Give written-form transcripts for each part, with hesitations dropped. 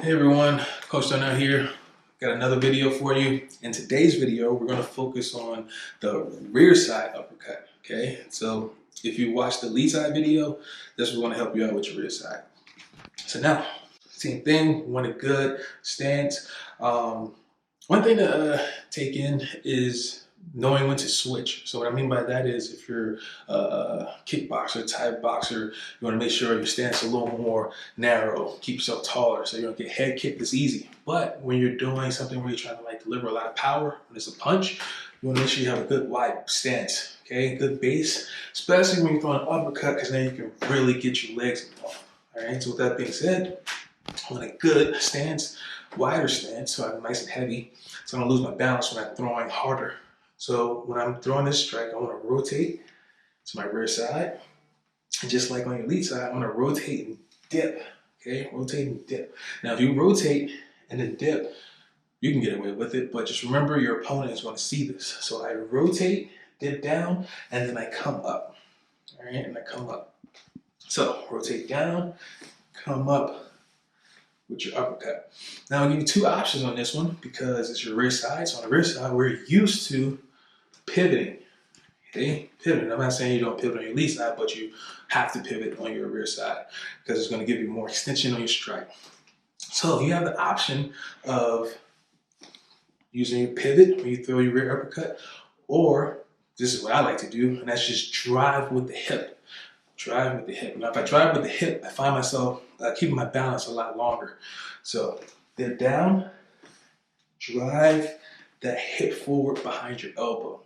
Hey everyone, Coach Darnell here. Got another video for you. In today's video, we're going to focus on the rear side uppercut. Okay, so if you watched the lead side video, this is going to help you out with your rear side. So now, same thing. Want a good stance. One thing to take in is knowing when to switch. So what I mean by that is if you're a kickboxer, Thai boxer, you want to make sure your stance is a little more narrow, keep yourself taller so you don't get head kicked as easy. But when you're doing something where you're trying to deliver a lot of power, when it's a punch, you want to make sure you have a good wide stance, okay? Good base, especially when you're throwing an uppercut, because then you can really get your legs involved. All right, so with that being said, I want a good stance, wider stance, so I'm nice and heavy, so I don't lose my balance when I'm throwing harder. So when I'm throwing this strike, I want to rotate to my rear side. And just like on your lead side, I'm going to rotate and dip. Okay, rotate and dip. Now, if you rotate and then dip, you can get away with it, but just remember your opponent is going to see this. So I rotate, dip down, and then I come up. All right, and I come up. So rotate down, come up with your uppercut. Now I'll give you two options on this one because it's your rear side. So on the rear side, we're used to pivoting. Okay, pivoting. I'm not saying you don't pivot on your lead side, but you have to pivot on your rear side because it's going to give you more extension on your strike. So you have the option of using your pivot when you throw your rear uppercut, or this is what I like to do, and that's just drive with the hip. Drive with the hip. Now, if I drive with the hip, I find myself keeping my balance a lot longer. So, dip down, drive that hip forward behind your elbow.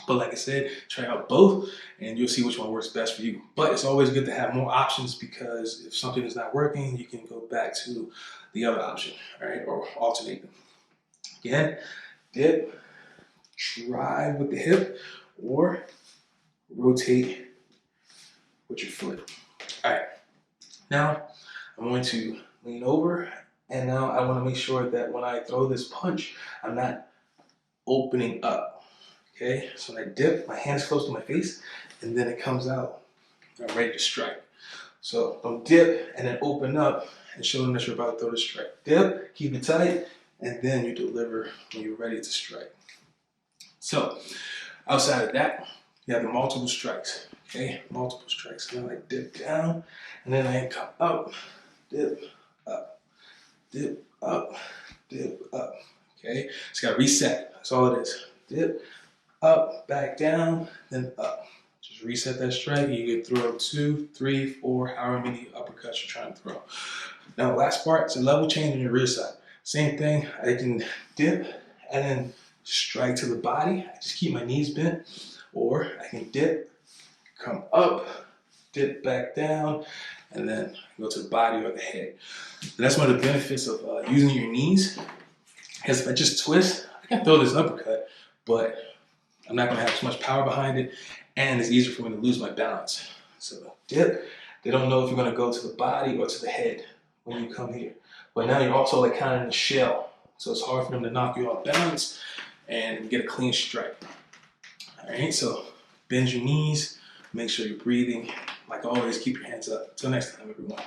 But like I said, try out both, and you'll see which one works best for you. But it's always good to have more options because if something is not working, you can go back to the other option, all right, or alternate them. Again, dip, drive with the hip, or rotate with your foot. All right, now I'm going to lean over, and now I want to make sure that when I throw this punch, I'm not opening up. Okay, so when I dip, my hand's close to my face, and then it comes out. I'm ready to strike. So don't dip and then open up and show them that you're about to throw the strike. Dip, keep it tight, and then you deliver when you're ready to strike. So outside of that, you have the multiple strikes. Okay, multiple strikes. And then I dip down, and then I come up, dip, up, dip, up, dip, up. Okay, it's got to reset. That's all it is. Dip, up, back down, then up. Just reset that strike. You can throw 2, 3, 4, however many uppercuts you're trying to throw. Now, the last part is a level change on your rear side. Same thing. I can dip and then strike to the body. I just keep my knees bent, or I can dip, come up, dip back down, and then go to the body or the head. And that's one of the benefits of using your knees. Because if I just twist, I can throw this uppercut, but I'm not going to have too much power behind it, and it's easier for me to lose my balance. So dip, they don't know if you're going to go to the body or to the head when you come here. But now you're also like kind of in the shell, so it's hard for them to knock you off balance and get a clean strike. All right, so bend your knees, make sure you're breathing. Like always, keep your hands up. Until next time, everyone.